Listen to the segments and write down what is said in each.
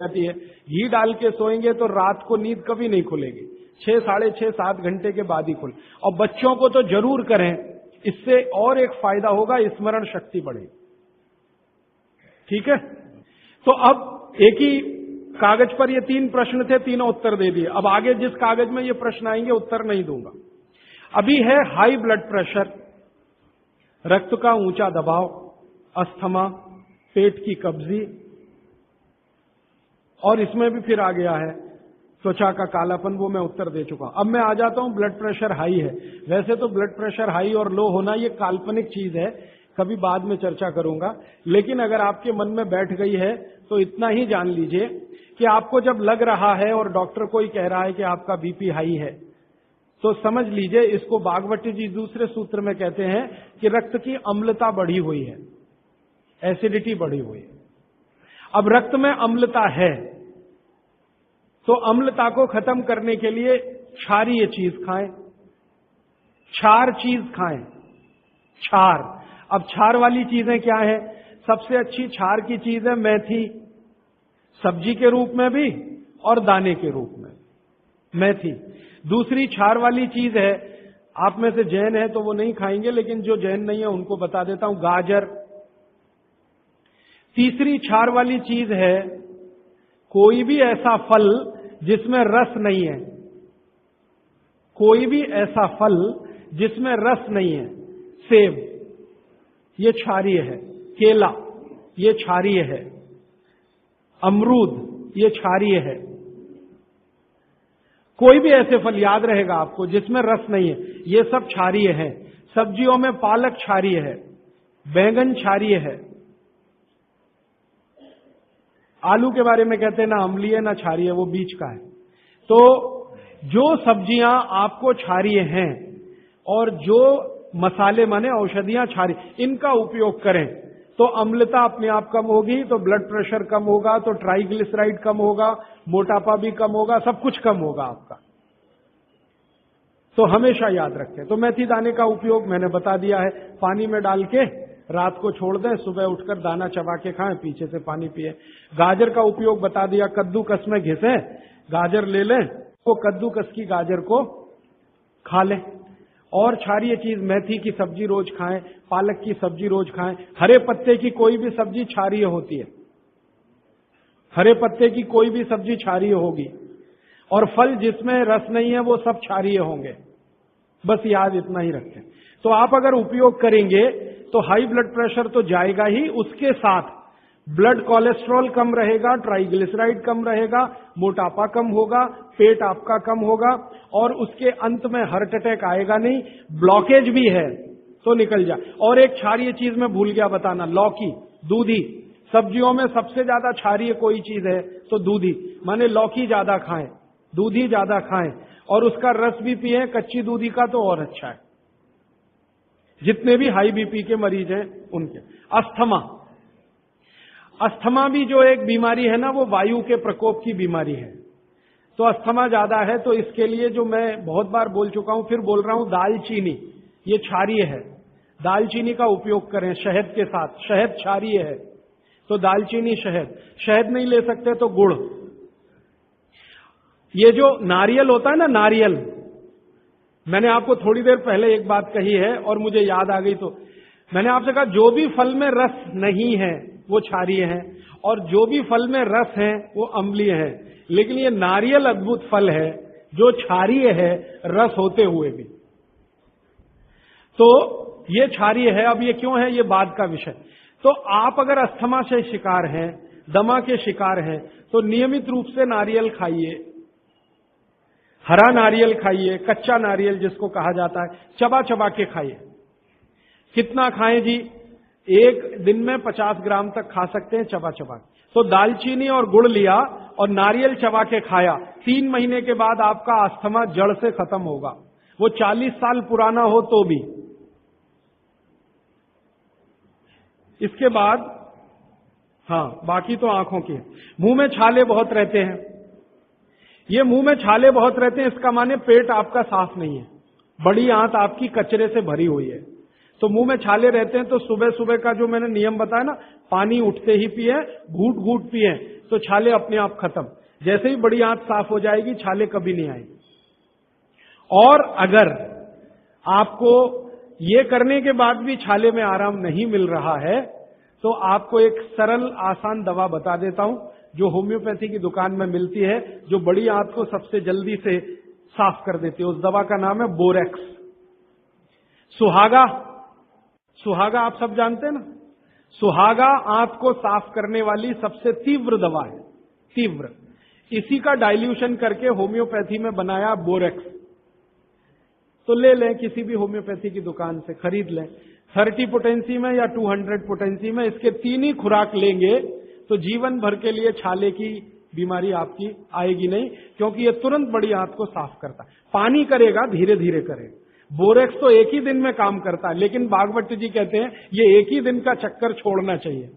जाती है। घी डाल के सोएंगे तो रात को नींद कभी नहीं खुलेगी, 6, साढ़े 6, 7 घंटे के बाद ही खुले। और बच्चों को तो जरूर करें, इससे और एक फायदा होगा, स्मरण शक्ति बढ़ेगी। ठीक है, तो अब एक ही कागज पर ये 3 प्रश्न थे, तीनों उत्तर दे दिए। अब आगे जिस कागज में ये प्रश्न आएंगे उत्तर नहीं दूंगा। अभी है हाई ब्लड प्रेशर, रक्त का ऊंचा दबाव, अस्थमा, पेट की कब्जी, और इसमें भी फिर आ गया है त्वचा का कालापन, वो मैं उत्तर दे चुका हूं। अब मैं आ जाता हूं ब्लड प्रेशर हाई है। वैसे तो ब्लड प्रेशर हाई और लो होना ये काल्पनिक चीज है, कभी बाद में चर्चा करूंगा, लेकिन अगर आपके मन में बैठ गई है तो इतना ही जान लीजिए कि आपको जब लग रहा है और डॉक्टर कोई कह रहा है कि आपका बीपी हाई है, तो समझ लीजिए इसको बागवती जी दूसरे सूत्र में कहते हैं कि रक्त की अम्लता बढ़ी हुई है, एसिडिटी बढ़ी हुई है। अब रक्त में अम्लता है तो अम्लता को खत्म करने के लिए क्षारीय चीज खाएं, क्षार चीज खाएं, क्षार। अब क्षार वाली चीजें क्या है? सबसे अच्छी क्षार की चीज है मेथी, सब्जी के रूप में भी और दाने के रूप में मेथी। दूसरी क्षार वाली चीज है, आप में से जैन है तो वो नहीं खाएंगे, लेकिन जो जैन नहीं है उनको बता देता हूं, गाजर। तीसरी क्षार वाली चीज है कोई भी ऐसा फल जिसमें रस नहीं है, कोई भी ऐसा फल जिसमें रस नहीं है। सेब ये क्षारीय है, केला ये क्षारीय है, अमरूद ये क्षारीय है। कोई भी ऐसे फल याद रहेगा आपको जिसमें रस नहीं है, ये सब क्षारीय है। सब्जियों में पालक क्षारीय है, बैंगन क्षारीय है। आलू के बारे में कहते हैं ना अम्लीय ना क्षारीय, वो बीच का है। तो जो सब्जियां आपको क्षारीय हैं और जो मसाले माने औषधियां क्षारीय, इनका उपयोग करें तो अम्लता अपने आप कम होगी, तो ब्लड प्रेशर कम होगा, तो ट्राइग्लिसराइड कम होगा, मोटापा भी कम होगा, सब कुछ कम होगा आपका। तो हमेशा याद रखें। तो मेथी दाने का उपयोग मैंने बता दिया है, पानी में डाल के रात को छोड़ दें, सुबह उठकर दाना चबा के खाएं, पीछे से पानी पिए। गाजर का उपयोग बता दिया, कद्दूकस में घिसें, गाजर ले लें, वो कद्दूकस की गाजर को खा लें। और क्षारीय चीज मेथी की सब्जी रोज खाएं, पालक की सब्जी रोज खाएं। हरे पत्ते की कोई भी सब्जी क्षारीय होती है, हरे पत्ते की कोई भी सब्जी क्षारीय होगी, और फल जिसमें रस नहीं है वो सब क्षारीय होंगे। बस याद इतना ही रखें। तो आप अगर उपयोग करेंगे तो हाई ब्लड प्रेशर तो जाएगा ही, उसके साथ ब्लड कोलेस्ट्रॉल कम रहेगा, ट्राइग्लिसराइड कम रहेगा, मोटापा कम होगा, पेट आपका कम होगा, और उसके अंत में हार्ट अटैक आएगा नहीं। ब्लॉकेज भी है तो निकल जाए। और एक क्षारीय चीज मैं भूल गया बताना, लौकी, दूधी। सब्जियों में सबसे ज्यादा क्षारीय कोई चीज है तो दूधी, माने लौकी ज्यादा खाएं, दूधी ज्यादा खाएं, और उसका रस भी पिए, कच्ची दूधी का तो और अच्छा है। जितने भी हाई बीपी के मरीज हैं उनके। अस्थमा, अस्थमा भी जो एक बीमारी है ना, वो वायु के प्रकोप की बीमारी है। तो अस्थमा ज्यादा है तो इसके लिए जो मैं बहुत बार बोल चुका हूं, फिर बोल रहा हूं, दालचीनी ये क्षारीय है, दालचीनी का उपयोग करें शहद के साथ। शहद क्षारीय है तो दालचीनी, शहद। शहद नहीं ले सकते तो गुड़। ये जो नारियल होता है ना, नारियल, मैंने आपको थोड़ी देर पहले एक बात कही है और मुझे याद आ गई, तो मैंने आपसे कहा जो भी फल में रस नहीं है वो क्षारीय है, और जो भी फल में रस है वो अम्लीय है। लेकिन ये नारियल अद्भुत फल है जो क्षारीय है रस होते हुए भी, तो ये क्षारीय है। अब ये क्यों है, ये बाद का विषय। तो आप अगर अस्थमा से शिकार हैं, दमा के शिकार हैं, तो नियमित रूप से नारियल खाइए, हरा नारियल खाइए, कच्चा नारियल जिसको कहा जाता है, चबा चबा के खाइए। कितना खाएं जी? एक दिन में 50 ग्राम तक खा सकते हैं चबा चबा। तो दालचीनी और गुड़ लिया और नारियल चबा के खाया, 3 महीने के बाद आपका अस्थमा जड़ से खत्म होगा, वो 40 साल पुराना हो तो भी। इसके बाद हाँ, बाकी तो आंखों की। मुंह में छाले बहुत रहते हैं, ये मुंह में छाले बहुत रहते हैं, इसका माने पेट आपका साफ नहीं है, बड़ी आंत आपकी कचरे से भरी हुई है। तो मुंह में छाले रहते हैं तो सुबह सुबह का जो मैंने नियम बताया ना, पानी उठते ही पिए, घूट घूट पिए, तो छाले अपने आप खत्म। जैसे ही बड़ी आंत साफ हो जाएगी, छाले कभी नहीं आएंगे। और अगर आपको ये करने के बाद भी छाले में आराम नहीं मिल रहा है, तो आपको एक सरल आसान दवा बता देता हूं, जो होम्योपैथी की दुकान में मिलती है, जो बड़ी आंत को सबसे जल्दी से साफ कर देती है। उस दवा का नाम है बोरेक्स। सुहागा, सुहागा आप सब जानते हैं ना, सुहागा आंत को साफ करने वाली सबसे तीव्र दवा है, तीव्र। इसी का डाइल्यूशन करके होम्योपैथी में बनाया बोरेक्स। तो ले लें, किसी भी होम्योपैथी की दुकान से खरीद लें, 30 पोटेंसी में या 200 पोटेंसी में। इसके 3 ही खुराक लेंगे तो जीवन भर के लिए छाले की बीमारी आपकी आएगी नहीं, क्योंकि ये तुरंत बड़ी आंत को साफ करता है। पानी करेगा, धीरे धीरे करेगा। बोरेक्स तो एक ही दिन में काम करता है, लेकिन भागवत जी कहते हैं ये एक ही दिन का चक्कर छोड़ना चाहिए,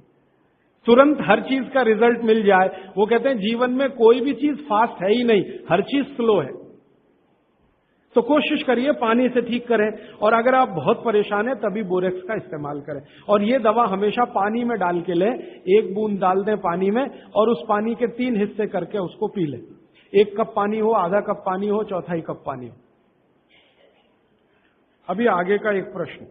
तुरंत हर चीज का रिजल्ट मिल जाए। वो कहते हैं जीवन में कोई भी चीज फास्ट है ही नहीं, हर चीज स्लो है। तो कोशिश करिए पानी से ठीक करें, और अगर आप बहुत परेशान हैं तभी बोरेक्स का इस्तेमाल करें। और ये दवा हमेशा पानी में डाल के लें, 1 बूंद डाल दें पानी में, और उस पानी के 3 हिस्से करके उसको पी लें। 1 कप पानी हो, आधा कप पानी हो, चौथाई कप पानी हो। अभी आगे का एक प्रश्न।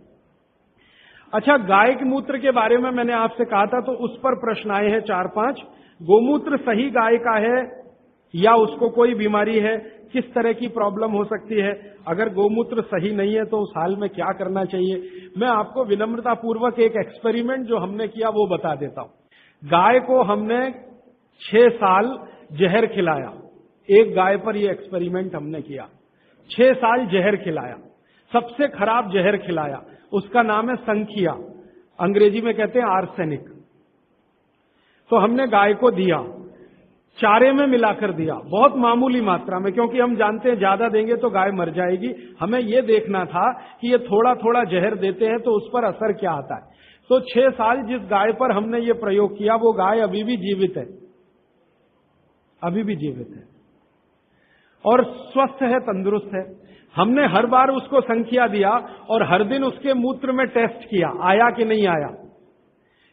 अच्छा, गाय के मूत्र के बारे में मैंने आपसे कहा था, तो उस पर प्रश्न आए हैं 4-5। गोमूत्र सही गाय का है या उसको कोई बीमारी है, किस तरह की प्रॉब्लम हो सकती है, अगर गोमूत्र सही नहीं है तो उस हाल में क्या करना चाहिए। मैं आपको विनम्रता पूर्वक एक एक्सपेरिमेंट जो हमने किया वो बता देता हूं। गाय को हमने 6 साल जहर खिलाया, एक गाय पर यह एक्सपेरिमेंट हमने किया। 6 साल जहर खिलाया, सबसे खराब जहर खिलाया, उसका नाम है संखिया, अंग्रेजी में कहते हैं आर्सेनिक। तो हमने गाय को दिया, चारे में मिलाकर दिया, बहुत मामूली मात्रा में, क्योंकि हम जानते हैं ज्यादा देंगे तो गाय मर जाएगी। हमें यह देखना था कि ये थोड़ा थोड़ा जहर देते हैं तो उस पर असर क्या आता है। तो 6 साल जिस गाय पर हमने ये प्रयोग किया, वो गाय अभी भी जीवित है, अभी भी जीवित है और स्वस्थ है, तंदुरुस्त है। हमने हर बार उसको संख्या दिया और हर दिन उसके मूत्र में टेस्ट किया, आया कि नहीं आया।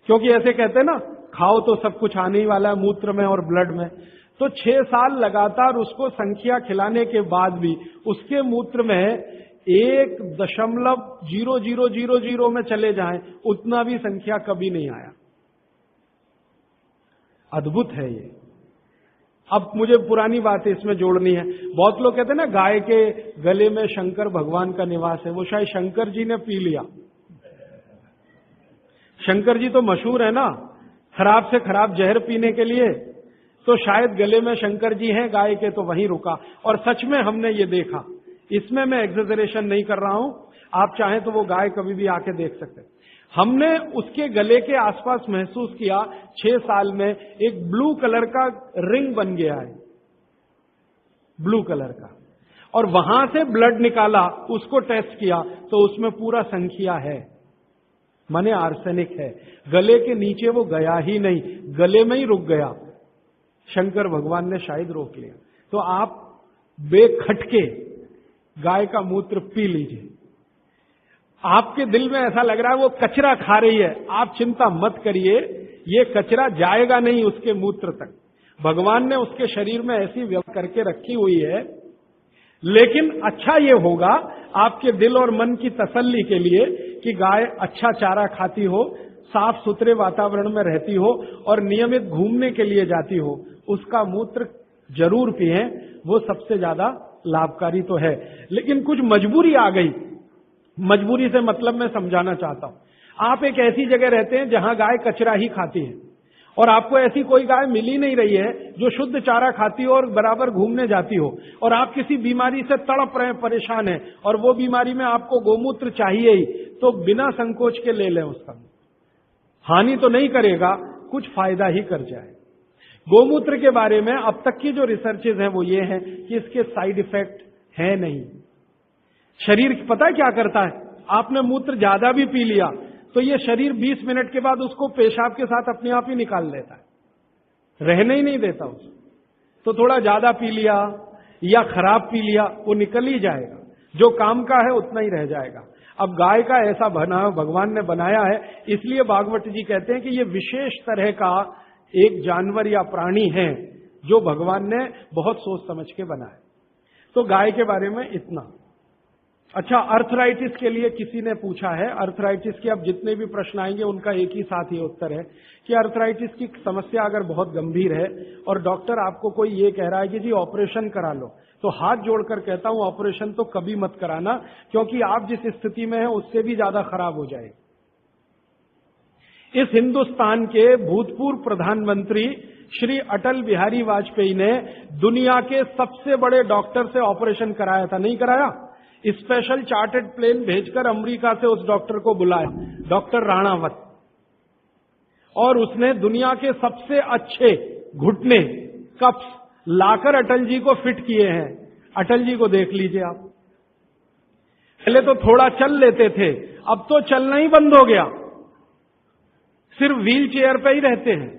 क्योंकि ऐसे कहते हैं ना, खाओ तो सब कुछ आने ही वाला है मूत्र में और ब्लड में। तो 6 साल लगातार उसको संख्या खिलाने के बाद भी उसके मूत्र में 1.0000 में चले जाएं, उतना भी संख्या कभी नहीं आया। अद्भुत है ये। अब मुझे पुरानी बात इसमें जोड़नी है। बहुत लोग कहते हैं ना, गाय के गले में शंकर भगवान का निवास है, वो शायद शंकर जी ने पी लिया। शंकर जी तो मशहूर है ना, खराब से खराब जहर पीने के लिए, तो शायद गले में शंकर जी हैं गाय के, तो वहीं रुका। और सच में हमने ये देखा, इसमें मैं एग्जेजरेशन नहीं कर रहा हूं, आप चाहें तो वो गाय कभी भी आके देख सकते हैं। हमने उसके गले के आसपास महसूस किया 6 साल में एक ब्लू कलर का रिंग बन गया है, ब्लू कलर का, और वहां से ब्लड निकाला, उसको टेस्ट किया तो उसमें पूरा संख्या है, माने आर्सेनिक है। गले के नीचे वो गया ही नहीं, गले में ही रुक गया। शंकर भगवान ने शायद रोक लिया। तो आप बेखटके गाय का मूत्र पी लीजिए। आपके दिल में ऐसा लग रहा है वो कचरा खा रही है, आप चिंता मत करिए, ये कचरा जाएगा नहीं उसके मूत्र तक। भगवान ने उसके शरीर में ऐसी व्यवस्था करके रखी हुई है। लेकिन अच्छा ये होगा आपके दिल और मन की तसल्ली के लिए कि गाय अच्छा चारा खाती हो, साफ सुथरे वातावरण में रहती हो और नियमित घूमने के लिए जाती हो, उसका मूत्र जरूर पिएं, वो सबसे ज्यादा लाभकारी तो है। लेकिन कुछ मजबूरी आ गई, मजबूरी से मतलब मैं समझाना चाहता हूं। आप एक ऐसी जगह रहते हैं जहां गाय कचरा ही खाती है और आपको ऐसी कोई गाय मिल ही नहीं रही है जो शुद्ध चारा खाती हो और बराबर घूमने जाती हो, और आप किसी बीमारी से तड़प रहे, परेशान हैं, और वो बीमारी में आपको गोमूत्र चाहिए ही, तो बिना संकोच के ले लें। उसका हानि तो नहीं करेगा, कुछ फायदा ही कर जाए। गोमूत्र के बारे में अब तक की जो रिसर्चेज हैं वो ये हैं कि इसके साइड इफेक्ट है नहीं। शरीर पता है क्या करता है, आपने मूत्र ज्यादा भी पी लिया तो ये शरीर 20 मिनट के बाद उसको पेशाब के साथ अपने आप ही निकाल लेता है, रहने ही नहीं देता उसको। तो थोड़ा ज्यादा पी लिया या खराब पी लिया, वो निकल ही जाएगा, जो काम का है उतना ही रह जाएगा। अब गाय का ऐसा भगवान ने बनाया है, इसलिए भागवत जी कहते हैं कि ये विशेष तरह का एक जानवर या प्राणी है जो भगवान ने बहुत सोच समझ के बनाया। तो गाय के बारे में इतना। अच्छा, अर्थराइटिस के लिए किसी ने पूछा है, अर्थराइटिस के अब जितने भी प्रश्न आएंगे उनका एक ही साथ ही उत्तर है कि अर्थराइटिस की समस्या अगर बहुत गंभीर है और डॉक्टर आपको कोई ये कह रहा है कि जी ऑपरेशन करा लो, तो हाथ जोड़कर कहता हूं ऑपरेशन तो कभी मत कराना, क्योंकि आप जिस स्थिति में हैं उससे भी ज्यादा खराब हो जाएगी। इस हिंदुस्तान के भूतपूर्व प्रधानमंत्री श्री अटल बिहारी वाजपेयी ने दुनिया के सबसे बड़े डॉक्टर से ऑपरेशन कराया था, नहीं कराया? स्पेशल चार्टर्ड प्लेन भेजकर अमेरिका से उस डॉक्टर को बुलाया, डॉक्टर राणावत, और उसने दुनिया के सबसे अच्छे घुटने कप्स लाकर अटल जी को फिट किए हैं। अटल जी को देख लीजिए आप, पहले तो थोड़ा चल लेते थे, अब तो चलना ही बंद हो गया, सिर्फ व्हील चेयर पे ही रहते हैं,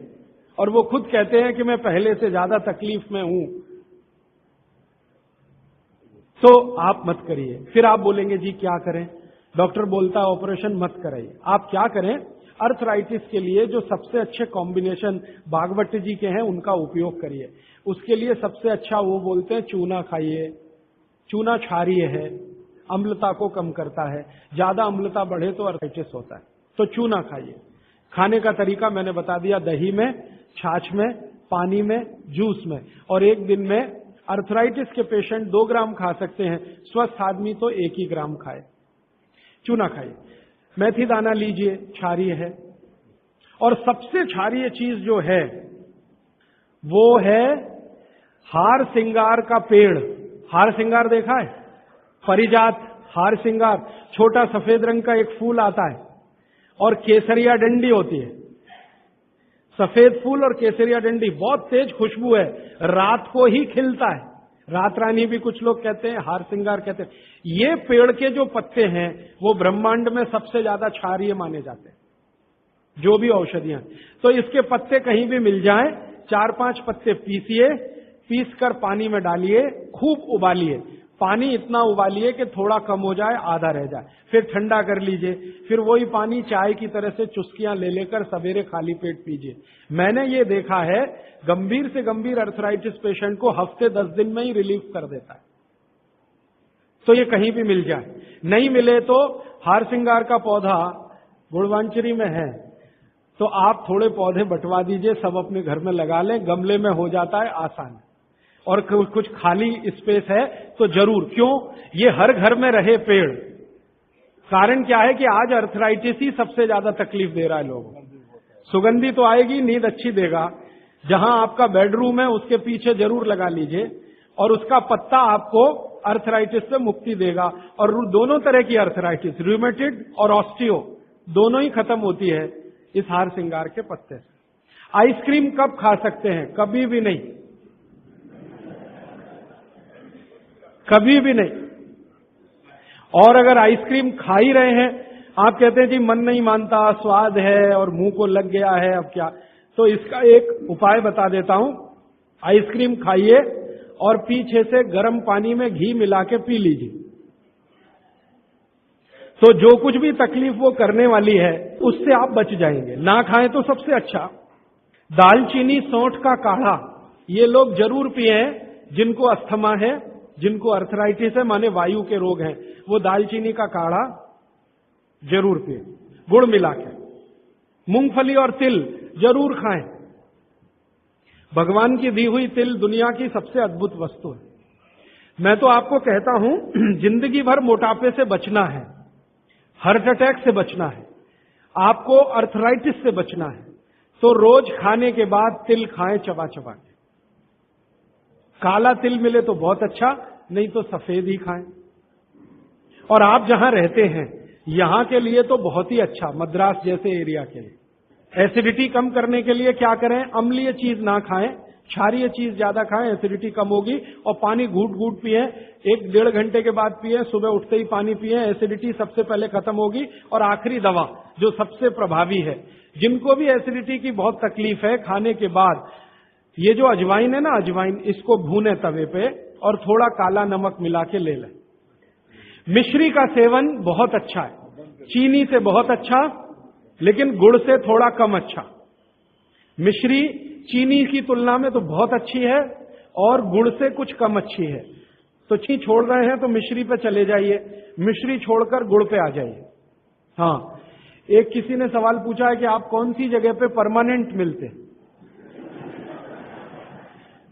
और वो खुद कहते हैं कि मैं पहले से ज्यादा तकलीफ में हूं। तो आप मत करिए। फिर आप बोलेंगे जी क्या करें, डॉक्टर बोलता है ऑपरेशन मत कराइए। आप क्या करें, अर्थराइटिस के लिए जो सबसे अच्छे कॉम्बिनेशन भागवत जी के हैं उनका उपयोग करिए। उसके लिए सबसे अच्छा वो बोलते हैं चूना खाइए, चूना क्षारीय है, अम्लता को कम करता है, ज्यादा अम्लता बढ़े तो अर्थराइटिस होता है, तो चूना खाइए। खाने का तरीका मैंने बता दिया, दही में, छाछ में, पानी में, जूस में, और एक दिन में अर्थराइटिस के पेशेंट 2 ग्राम खा सकते हैं, स्वस्थ आदमी तो 1 ही ग्राम खाए। चूना खाइए, मेथी दाना लीजिए, क्षारीय है, और सबसे क्षारीय चीज जो है वो है हार सिंगार का पेड़। हार सिंगार देखा है? परिजात हार सिंगार, छोटा सफेद रंग का एक फूल आता है और केसरिया डंडी होती है। सफेद फूल और केसरिया डंडी, बहुत तेज खुशबू है, रात को ही खिलता है, रात रानी भी कुछ लोग कहते हैं, हार सिंगार कहते हैं। ये पेड़ के जो पत्ते हैं वो ब्रह्मांड में सबसे ज्यादा क्षारीय माने जाते हैं, जो भी औषधियां। तो इसके पत्ते कहीं भी मिल जाएं, 4-5 पत्ते पीसिए, पीसकर पानी में डालिए, खूब उबालिए, पानी इतना उबालिए कि थोड़ा कम हो जाए, आधा रह जाए, फिर ठंडा कर लीजिए, फिर वही पानी चाय की तरह से चुस्कियां ले लेकर सवेरे खाली पेट पीजिए। मैंने ये देखा है, गंभीर से गंभीर अर्थराइटिस पेशेंट को हफ्ते 10 दिन में ही रिलीफ कर देता है। तो ये कहीं भी मिल जाए, नहीं मिले तो हार सिंगार का पौधा गुड़वांचरी में है, तो आप थोड़े पौधे बंटवा दीजिए, सब अपने घर में लगा लें, गमले में हो जाता है आसान। और कुछ खाली स्पेस है तो जरूर, क्यों, ये हर घर में रहे पेड़। कारण क्या है कि आज अर्थराइटिस ही सबसे ज्यादा तकलीफ दे रहा है लोगों को। सुगंधी तो आएगी, नींद अच्छी देगा, जहां आपका बेडरूम है उसके पीछे जरूर लगा लीजिए, और उसका पत्ता आपको अर्थराइटिस से मुक्ति देगा। और दोनों तरह की अर्थराइटिस, रूमेटिड और ऑस्टियो, दोनों ही खत्म होती है इस हार सिंगार के पत्ते से। आइसक्रीम कब खा सकते हैं? कभी भी नहीं, कभी भी नहीं। और अगर आइसक्रीम खा ही रहे हैं, आप कहते हैं जी मन नहीं मानता, स्वाद है और मुंह को लग गया है, अब क्या, तो इसका एक उपाय बता देता हूं। आइसक्रीम खाइए और पीछे से गर्म पानी में घी मिला के पी लीजिए, तो जो कुछ भी तकलीफ वो करने वाली है उससे आप बच जाएंगे। ना खाएं तो सबसे अच्छा। दालचीनी सौंठ का काढ़ा ये लोग जरूर पिए, जिनको अस्थमा है, जिनको अर्थराइटिस है, माने वायु के रोग हैं, वो दालचीनी का काढ़ा जरूर पिए, गुड़ मिला के। मूंगफली और तिल जरूर खाएं। भगवान की दी हुई तिल दुनिया की सबसे अद्भुत वस्तु है। मैं तो आपको कहता हूं, जिंदगी भर मोटापे से बचना है, हार्ट अटैक से बचना है, आपको अर्थराइटिस से बचना है, तो रोज खाने के बाद तिल खाएं, चबा चबा के। काला तिल मिले तो बहुत अच्छा, नहीं तो सफेद ही खाएं। और आप जहां रहते हैं यहां के लिए तो बहुत ही अच्छा, मद्रास जैसे एरिया के लिए। एसिडिटी कम करने के लिए क्या करें? अम्लीय चीज ना खाएं, क्षारीय चीज ज्यादा खाएं, एसिडिटी कम होगी। और पानी घूट घूट पिए, 1-1.5 घंटे के बाद पिए, सुबह उठते ही पानी पिए, एसिडिटी सबसे पहले खत्म होगी। और आखिरी दवा जो सबसे प्रभावी है, जिनको भी एसिडिटी की बहुत तकलीफ है, खाने के बाद ये जो अजवाइन है ना, अजवाइन, इसको भूने तवे पे और थोड़ा काला नमक मिला के ले लें। मिश्री का सेवन बहुत अच्छा है, चीनी से बहुत अच्छा, लेकिन गुड़ से थोड़ा कम अच्छा। मिश्री चीनी की तुलना में तो बहुत अच्छी है और गुड़ से कुछ कम अच्छी है। तो चीनी छोड़ रहे हैं तो मिश्री पे चले जाइए, मिश्री छोड़कर गुड़ पे आ जाइए। हाँ, एक किसी ने सवाल पूछा है कि आप कौन सी जगह पे परमानेंट मिलते।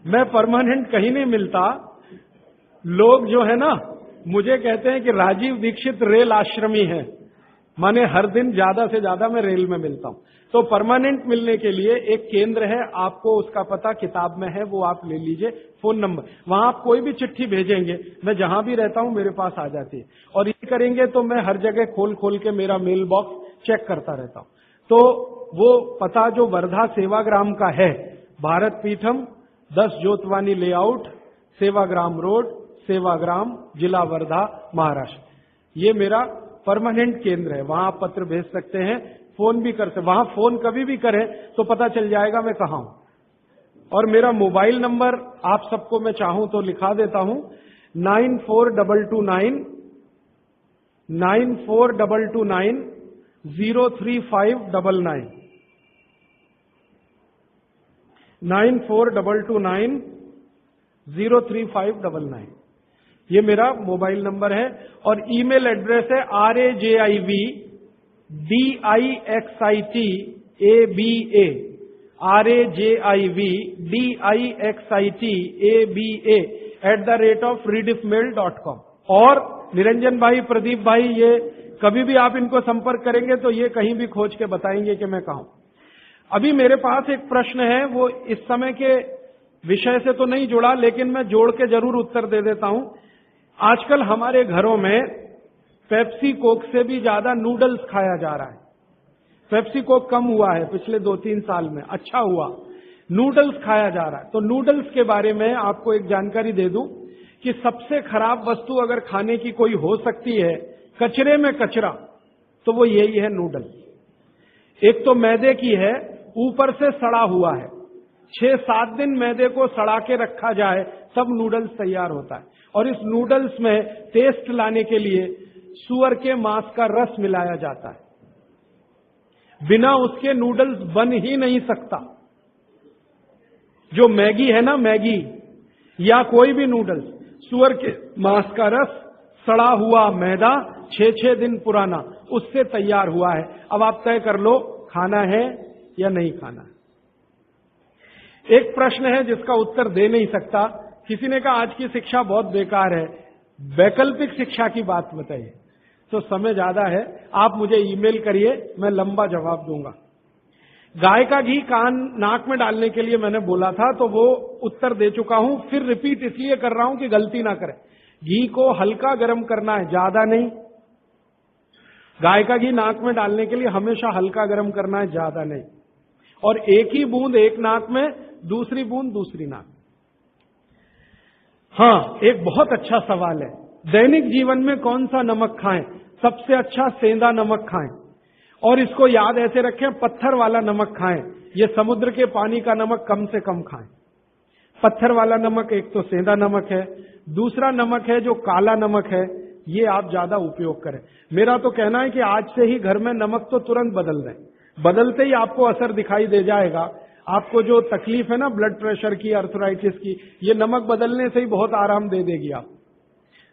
मैं परमानेंट कहीं नहीं मिलता। लोग जो है ना मुझे कहते हैं कि राजीव दीक्षित रेल आश्रमी है, माने हर दिन ज्यादा से ज्यादा मैं रेल में मिलता हूं। तो परमानेंट मिलने के लिए एक केंद्र है, आपको उसका पता किताब में है, वो आप ले लीजिए, फोन नंबर। वहां आप कोई भी चिट्ठी भेजेंगे, मैं जहां भी रहता हूं मेरे पास आ जाती है। और ये करेंगे तो मैं हर जगह खोल खोल के मेरा मेल बॉक्स चेक करता रहता हूं। तो वो पता जो वर्धा सेवाग्राम का है, भारत पीठम 10 जोतवानी लेआउट, सेवाग्राम रोड, सेवाग्राम, जिला वर्धा, महाराष्ट्र। ये मेरा परमानेंट केंद्र है। वहां आप पत्र भेज सकते हैं, फोन भी कर सकते। वहां फोन कभी भी करें तो पता चल जाएगा मैं कहां हूं। और मेरा मोबाइल नंबर आप सबको मैं चाहूं तो लिखा देता हूं, 9422 03599 9422 03599। ये मेरा मोबाइल नंबर है। और ईमेल एड्रेस है rajivdixitaba@redixitab@rediffmail.com। और निरंजन भाई, प्रदीप भाई, ये कभी भी आप इनको संपर्क करेंगे तो ये कहीं भी खोज के बताएंगे कि मैं कहां हूं। अभी मेरे पास एक प्रश्न है, वो इस समय के विषय से तो नहीं जुड़ा, लेकिन मैं जोड़ के जरूर उत्तर दे देता हूं। आजकल हमारे घरों में पेप्सी कोक से भी ज्यादा नूडल्स खाया जा रहा है। पेप्सी कोक कम हुआ है पिछले 2-3 साल में, अच्छा हुआ, नूडल्स खाया जा रहा है। तो नूडल्स के बारे में आपको एक जानकारी दे दूं कि सबसे खराब वस्तु अगर खाने की कोई हो सकती है, कचरे में कचरा, तो वो यही है नूडल्स। एक तो मैदे की है, ऊपर से सड़ा हुआ है। 6-7 दिन मैदे को सड़ा के रखा जाए तब नूडल्स तैयार होता है। और इस नूडल्स में टेस्ट लाने के लिए सूअर के मांस का रस मिलाया जाता है। बिना उसके नूडल्स बन ही नहीं सकता। जो मैगी है ना, मैगी या कोई भी नूडल्स, सूअर के मांस का रस, सड़ा हुआ मैदा, 6-6 दिन पुराना, उससे तैयार हुआ है। अब आप तय कर लो खाना है या नहीं खाना है। एक प्रश्न है जिसका उत्तर दे नहीं सकता। किसी ने कहा आज की शिक्षा बहुत बेकार है, वैकल्पिक शिक्षा की बात बताइए। तो समय ज्यादा है, आप मुझे ईमेल करिए, मैं लंबा जवाब दूंगा। गाय का घी कान नाक में डालने के लिए मैंने बोला था, तो वो उत्तर दे चुका हूं। फिर रिपीट इसलिए कर रहा हूं कि गलती ना करें। घी को हल्का गर्म करना है, ज्यादा नहीं। गाय का घी नाक में डालने के लिए हमेशा हल्का गर्म करना है, ज्यादा नहीं। और एक ही बूंद एक नाक में, दूसरी बूंद दूसरी नाक। हाँ, एक बहुत अच्छा सवाल है, दैनिक जीवन में कौन सा नमक खाएं? सबसे अच्छा सेंधा नमक खाएं। और इसको याद ऐसे रखें, पत्थर वाला नमक खाएं। ये समुद्र के पानी का नमक कम से कम खाएं। पत्थर वाला नमक एक तो सेंधा नमक है, दूसरा नमक है जो काला नमक है, ये आप ज्यादा उपयोग करें। मेरा तो कहना है कि आज से ही घर में नमक तो तुरंत बदल दें। बदलते ही आपको असर दिखाई दे जाएगा। आपको जो तकलीफ है ना ब्लड प्रेशर की, अर्थराइटिस की, ये नमक बदलने से ही बहुत आराम दे देगी आप।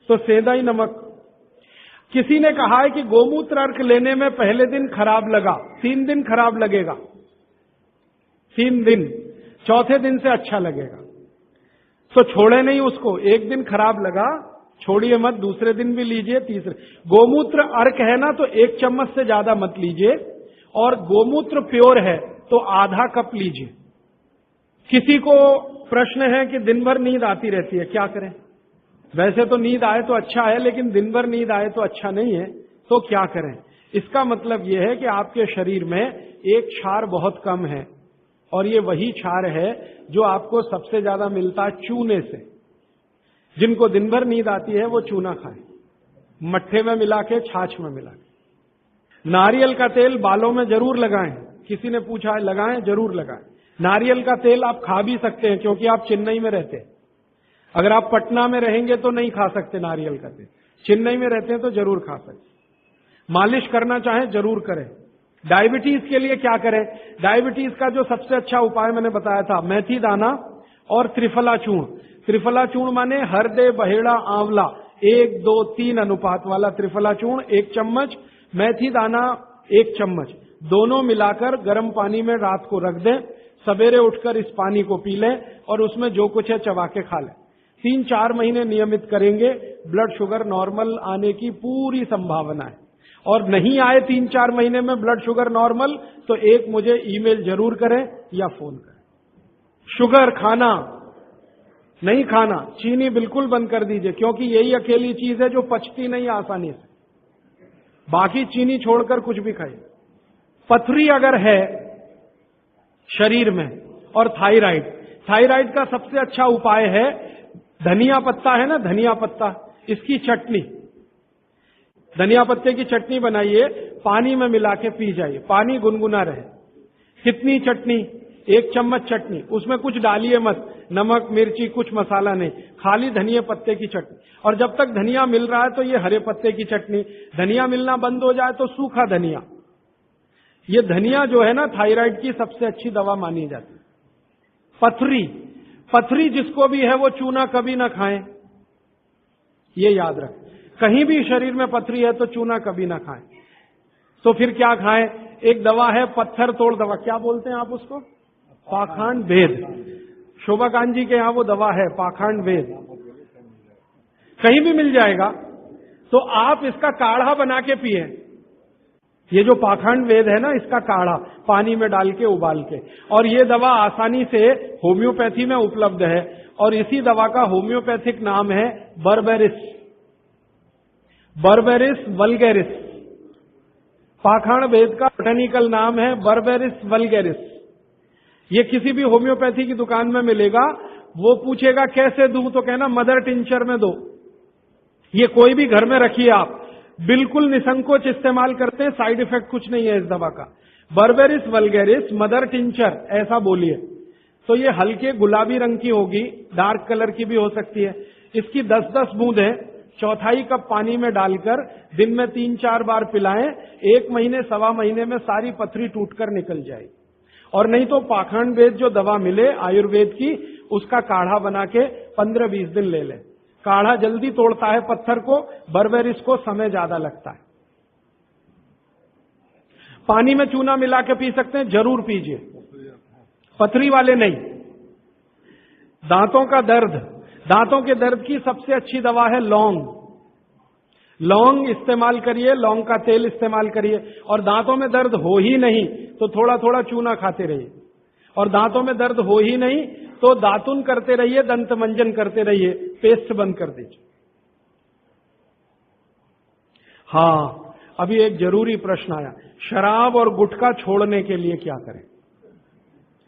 तो सेंधा ही नमक। किसी ने कहा है कि गोमूत्र अर्क लेने में पहले दिन खराब लगा, 3 दिन खराब लगेगा, 3 दिन, चौथे दिन से अच्छा लगेगा। तो छोड़े नहीं उसको। एक दिन खराब लगा, छोड़िए मत, दूसरे दिन भी लीजिए, तीसरे। गोमूत्र अर्क है ना, तो 1 चम्मच से ज्यादा मत लीजिए। और गोमूत्र प्योर है तो आधा कप लीजिए। किसी को प्रश्न है कि दिन भर नींद आती रहती है, क्या करें? वैसे तो नींद आए तो अच्छा है, लेकिन दिन भर नींद आए तो अच्छा नहीं है, तो क्या करें? इसका मतलब यह है कि आपके शरीर में एक क्षार बहुत कम है, और ये वही क्षार है जो आपको सबसे ज्यादा मिलता है चूने से। जिनको दिन भर नींद आती है वो चूना खाएं, मट्ठे में मिला के, छाछ में मिला के। नारियल का तेल बालों में जरूर लगाएं। किसी ने पूछा है, लगाएं? जरूर लगाएं। नारियल का तेल आप खा भी सकते हैं, क्योंकि आप चेन्नई में रहते हैं। अगर आप पटना में रहेंगे तो नहीं खा सकते नारियल का तेल। चेन्नई में रहते हैं तो जरूर खा सकते। मालिश करना चाहें जरूर करें। डायबिटीज के लिए क्या करें? डायबिटीज का जो सबसे अच्छा उपाय मैंने बताया था, मेथी दाना और त्रिफला चूर्ण। त्रिफला चूर्ण माने हरदे, बहेड़ा, आंवला, 1, 2, 3 अनुपात वाला त्रिफला चूर्ण 1 चम्मच, मेथी दाना 1 चम्मच, दोनों मिलाकर गर्म पानी में रात को रख दें। सवेरे उठकर इस पानी को पी लें और उसमें जो कुछ है चबा के खा लें। 3-4 महीने नियमित करेंगे, ब्लड शुगर नॉर्मल आने की पूरी संभावना है। और नहीं आए 3-4 महीने में ब्लड शुगर नॉर्मल, तो एक मुझे ईमेल जरूर करें या फोन करें। शुगर खाना नहीं खाना, चीनी बिल्कुल बंद कर दीजिए, क्योंकि यही अकेली चीज है जो पचती नहीं आसानी से। बाकी चीनी छोड़कर कुछ भी खाइए। पथरी अगर है शरीर में और थायराइड, थायराइड का सबसे अच्छा उपाय है धनिया पत्ता है ना, धनिया पत्ता, इसकी चटनी, धनिया पत्ते की चटनी बनाइए, पानी में मिला के पी जाइए, पानी गुनगुना रहे। कितनी चटनी? 1 चम्मच चटनी, उसमें कुछ डालिए मत, नमक मिर्ची कुछ मसाला नहीं, खाली धनिया पत्ते की चटनी। और जब तक धनिया मिल रहा है तो ये हरे पत्ते की चटनी, धनिया मिलना बंद हो जाए तो सूखा धनिया। ये धनिया जो है ना, थायराइड की सबसे अच्छी दवा मानी जाती है। पथरी, पथरी जिसको भी है वो चूना कभी ना खाएं, ये याद रखें। कहीं भी शरीर में पथरी है तो चूना कभी ना खाएं। तो फिर क्या खाएं? एक दवा है पत्थर तोड़ दवा, क्या बोलते हैं आप उसको? पाखंड भेद। शोभा कांत जी के यहां वो दवा है पाखंड भेद, कहीं भी मिल जाएगा। तो आप इसका काढ़ा बना के पिए। ये जो पाखंड वेद है ना, इसका काढ़ा पानी में डाल के उबाल के, और ये दवा आसानी से होम्योपैथी में उपलब्ध है। और इसी दवा का होम्योपैथिक नाम है बर्बेरिस, बर्बेरिस वल्गैरिस। पाखंड वेद का बोटैनिकल नाम है बर्बेरिस वल्गैरिस। ये किसी भी होम्योपैथी की दुकान में मिलेगा। वो पूछेगा कैसे दूं, तो कहना मदर टिंचर में दो। ये कोई भी घर में रखिए आप, बिल्कुल निसंकोच इस्तेमाल करते हैं, साइड इफेक्ट कुछ नहीं है इस दवा का। बर्बेरिस वल्गैरिस मदर टिंचर ऐसा बोलिए तो ये हल्के गुलाबी रंग की होगी, डार्क कलर की भी हो सकती है। इसकी 10-10 बूंदें 1/4 कप पानी में डालकर दिन में 3-4 बार पिलाएं। 1 महीने 1.25 महीने में सारी पथरी टूटकर निकल जाएगी। और नहीं तो पाखंड वेद जो दवा मिले आयुर्वेद की, उसका काढ़ा बना के 15-20 दिन ले लें। काढ़ा जल्दी तोड़ता है पत्थर को, बर्बेरिस को समय ज्यादा लगता है। पानी में चूना मिला के पी सकते हैं, जरूर पीजिए, पथरी वाले नहीं। दांतों का दर्द, दांतों के दर्द की सबसे अच्छी दवा है लौंग। लौंग इस्तेमाल करिए, लौंग का तेल इस्तेमाल करिए। और दांतों में दर्द हो ही नहीं तो थोड़ा थोड़ा चूना खाते रहिए। और दांतों में दर्द हो ही नहीं तो दातुन करते रहिए, दंत मंजन करते रहिए, पेस्ट बंद कर दीजिए। हाँ, अभी एक जरूरी प्रश्न आया, शराब और गुटखा छोड़ने के लिए क्या करें?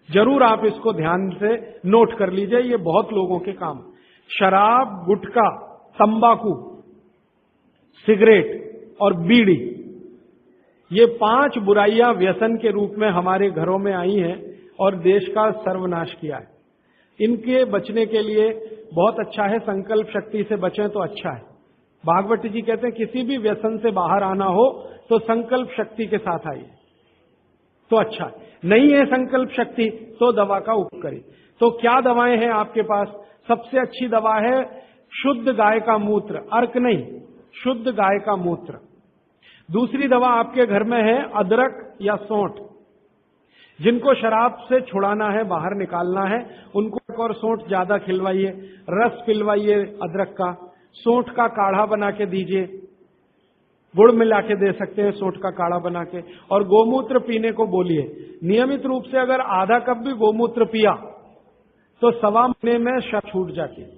जरूर आप इसको ध्यान से नोट कर लीजिए, ये बहुत लोगों के काम। शराब, गुटखा, तंबाकू, सिगरेट और बीड़ी, ये 5 बुराइयां व्यसन के रूप में हमारे घरों में आई हैं और देश का सर्वनाश किया है। इनके बचने के लिए बहुत अच्छा है, संकल्प शक्ति से बचें तो अच्छा है। भागवत जी कहते हैं किसी भी व्यसन से बाहर आना हो तो संकल्प शक्ति के साथ आइए तो अच्छा है। नहीं है संकल्प शक्ति तो दवा का उपयोग करिए। तो क्या दवाएं हैं आपके पास? सबसे अच्छी दवा है शुद्ध गाय का मूत्र, अर्क नहीं, शुद्ध गाय का मूत्र। दूसरी दवा आपके घर में है अदरक या सौंठ। जिनको शराब से छुड़ाना है, बाहर निकालना है, उनको अदरक और सौंठ ज्यादा खिलवाइए, रस पिलवाइए अदरक का, सौंठ का काढ़ा बना के दीजिए, गुड़ मिला के दे सकते हैं सौंठ का काढ़ा बना के। और गोमूत्र पीने को बोलिए। नियमित रूप से अगर आधा कप भी गोमूत्र पिया तो 1.25 महीने में शराब छूट जाती है।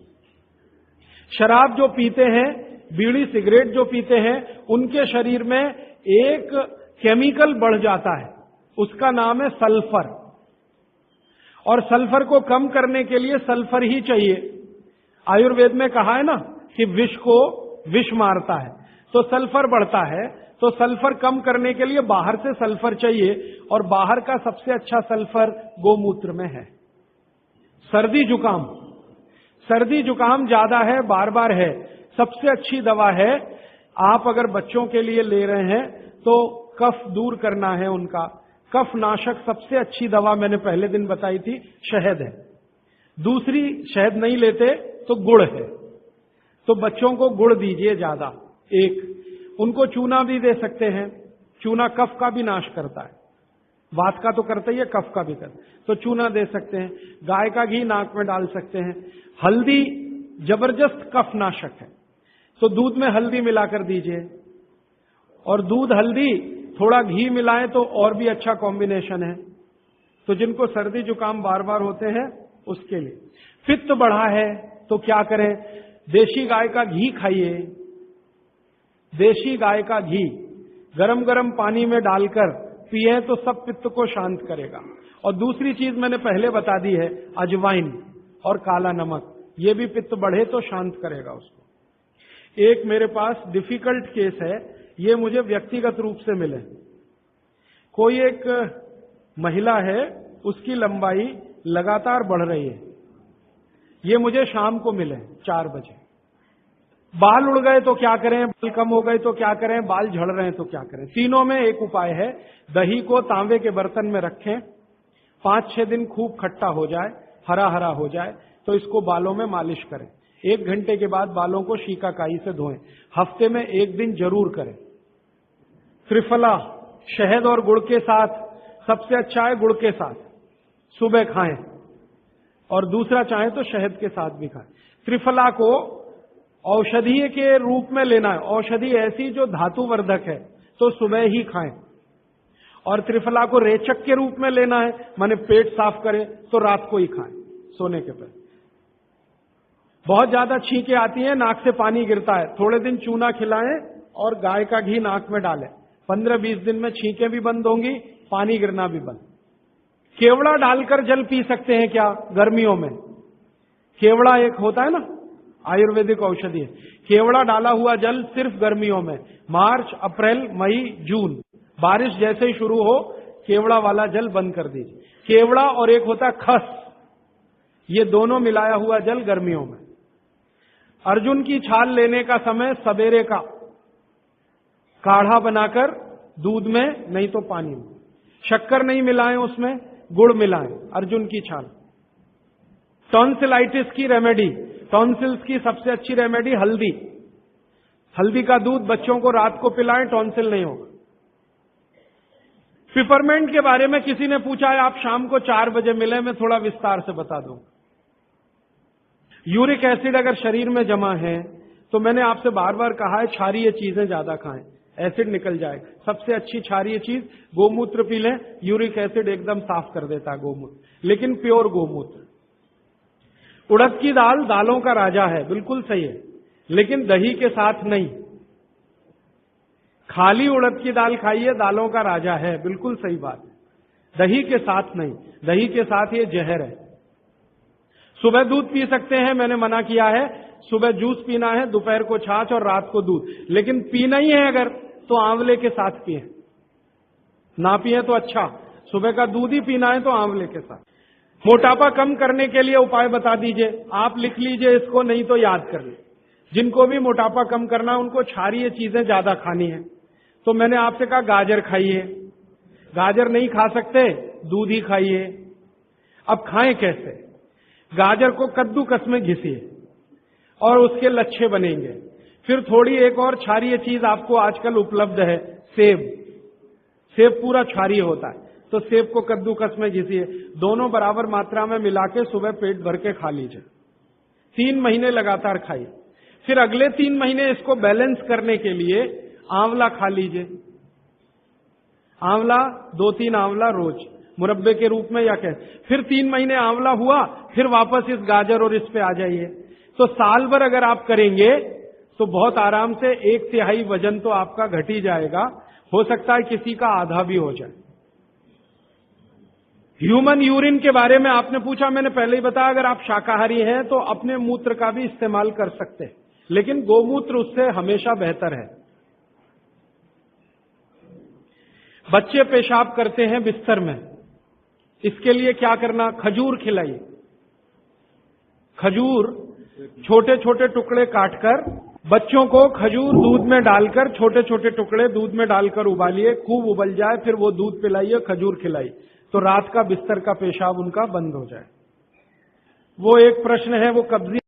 शराब जो पीते हैं, बीड़ी सिगरेट जो पीते हैं, उनके शरीर में एक केमिकल बढ़ जाता है, उसका नाम है सल्फर। और सल्फर को कम करने के लिए सल्फर ही चाहिए। आयुर्वेद में कहा है ना कि विष को विष मारता है, तो सल्फर बढ़ता है। तो सल्फर कम करने के लिए बाहर से सल्फर चाहिए, और बाहर का सबसे अच्छा सल्फर गोमूत्र में है। सर्दी जुकाम, सर्दी जुकाम ज्यादा है, बार बार है, सबसे अच्छी दवा है। आप अगर बच्चों के लिए ले रहे हैं तो कफ दूर करना है उनका, कफ नाशक सबसे अच्छी दवा मैंने पहले दिन बताई थी, शहद है। दूसरी, शहद नहीं लेते तो गुड़ है, तो बच्चों को गुड़ दीजिए ज्यादा। एक, उनको चूना भी दे सकते हैं, चूना कफ का भी नाश करता है, वात का तो करता ही है, कफ का भी करता है, तो चूना दे सकते हैं। गाय का घी नाक में डाल सकते हैं। हल्दी जबरदस्त कफ नाशक है, तो दूध में हल्दी मिलाकर दीजिए, और दूध हल्दी थोड़ा घी मिलाएं तो और भी अच्छा कॉम्बिनेशन है। तो जिनको सर्दी जुकाम बार बार होते हैं उसके लिए। पित्त बढ़ा है तो क्या करें? देशी गाय का घी खाइए। देशी गाय का घी गरम गरम पानी में डालकर पिए तो सब पित्त को शांत करेगा। और दूसरी चीज मैंने पहले बता दी है, अजवाइन और काला नमक, ये भी पित्त बढ़े तो शांत करेगा उसको। एक मेरे पास डिफिकल्ट केस है, ये मुझे व्यक्तिगत रूप से मिले। कोई एक महिला है, उसकी लंबाई लगातार बढ़ रही है, ये मुझे शाम को मिले 4 बजे। बाल उड़ गए तो क्या करें, बाल कम हो गए तो क्या करें, बाल झड़ रहे हैं तो क्या करें? तीनों में एक उपाय है, दही को तांबे के बर्तन में रखें, 5-6 दिन खूब खट्टा हो जाए, हरा हरा हो जाए तो इसको बालों में मालिश करें। 1 घंटे के बाद बालों को शीकाकाई से धोएं। हफ्ते में 1 दिन जरूर करें। त्रिफला शहद और गुड़ के साथ, सबसे अच्छा है गुड़ के साथ, सुबह खाएं, और दूसरा चाहे तो शहद के साथ भी खाएं। त्रिफला को औषधि के रूप में लेना है, औषधि ऐसी जो धातुवर्धक है तो सुबह ही खाएं। और त्रिफला को रेचक के रूप में लेना है, माने पेट साफ करे, तो रात को ही खाएं सोने के पहले। बहुत ज्यादा छींकें आती हैं, नाक से पानी गिरता है, थोड़े दिन चूना खिलाएं और गाय का घी नाक में डालें। 15-20 दिन में छींकें भी बंद होंगी, पानी गिरना भी बंद। केवड़ा डालकर जल पी सकते हैं क्या गर्मियों में? केवड़ा एक होता है ना, आयुर्वेदिक औषधि है। केवड़ा डाला हुआ जल सिर्फ गर्मियों में, मार्च, अप्रैल, मई, जून, बारिश जैसे ही शुरू हो केवड़ा वाला जल बंद कर दीजिए। केवड़ा और एक होता है खस, ये दोनों मिलाया हुआ जल गर्मियों में। अर्जुन की छाल लेने का समय सवेरे का, काढ़ा बनाकर दूध में नहीं तो पानी में, शक्कर नहीं मिलाएं उसमें, गुड़ मिलाएं, अर्जुन की छाल। टॉन्सिलाइटिस की रेमेडी, टॉन्सिल्स की सबसे अच्छी रेमेडी हल्दी, हल्दी का दूध बच्चों को रात को पिलाएं, टॉन्सिल नहीं होगा। पिपरमेंट के बारे में किसी ने पूछा है, आप शाम को 4 बजे मिले, मैं थोड़ा विस्तार से बता दूं। यूरिक एसिड अगर शरीर में जमा है तो मैंने आपसे बार बार कहा है क्षारीय चीजें ज्यादा खाएं, एसिड निकल जाएगा। सबसे अच्छी क्षारीय चीज गोमूत्र पी लें, यूरिक एसिड एकदम साफ कर देता है गोमूत्र, लेकिन प्योर गोमूत्र। उड़द की दाल दालों का राजा है, बिल्कुल सही है, लेकिन दही के साथ नहीं। खाली उड़द की दाल खाइए, दालों का राजा है, बिल्कुल सही बात है, दही के साथ नहीं, दही के साथ ये जहर है। सुबह दूध पी सकते हैं, मैंने मना किया है, सुबह जूस पीना है, दोपहर को छाछ और रात को दूध, लेकिन पीना ही है अगर तो आंवले के साथ पिए, ना पिए तो अच्छा, सुबह का दूध ही पीना है तो आंवले के साथ। मोटापा कम करने के लिए उपाय बता दीजिए, आप लिख लीजिए इसको, नहीं तो याद कर लीजिए। जिनको भी मोटापा कम करना है उनको क्षारीय चीजें ज्यादा खानी है, तो मैंने आपसे कहा गाजर खाइए, गाजर नहीं खा सकते दूध ही खाइए। अब खाएं कैसे? गाजर को कद्दूकस में घिसिए और उसके लच्छे बनेंगे। फिर थोड़ी एक और क्षारीय चीज आपको आजकल उपलब्ध है, सेब, सेब पूरा क्षारीय होता है, तो सेब को कद्दूकस में घिसिए, दोनों बराबर मात्रा में मिला के सुबह पेट भर के खा लीजिए। 3 महीने लगातार खाइए। फिर अगले 3 महीने इसको बैलेंस करने के लिए आंवला खा लीजिए, आंवला 2-3 आंवला रोज मुरब्बे के रूप में या कैसे। फिर 3 महीने आंवला हुआ, फिर वापस इस गाजर और इस पे आ जाइए। तो साल भर अगर आप करेंगे तो बहुत आराम से 1/3 वजन तो आपका घट ही जाएगा, हो सकता है किसी का आधा भी हो जाए। ह्यूमन यूरिन के बारे में आपने पूछा, मैंने पहले ही बताया, अगर आप शाकाहारी हैं तो अपने मूत्र का भी इस्तेमाल कर सकते हैं, लेकिन गोमूत्र उससे हमेशा बेहतर है। बच्चे पेशाब करते हैं बिस्तर में, इसके लिए क्या करना? खजूर खिलाइए। खजूर छोटे छोटे टुकड़े काटकर बच्चों को खजूर दूध में डालकर, छोटे छोटे टुकड़े दूध में डालकर उबालिए, खूब उबल जाए, फिर वो दूध पिलाइए, खजूर खिलाई, तो रात का बिस्तर का पेशाब उनका बंद हो जाए। वो एक प्रश्न है, वो कब्जी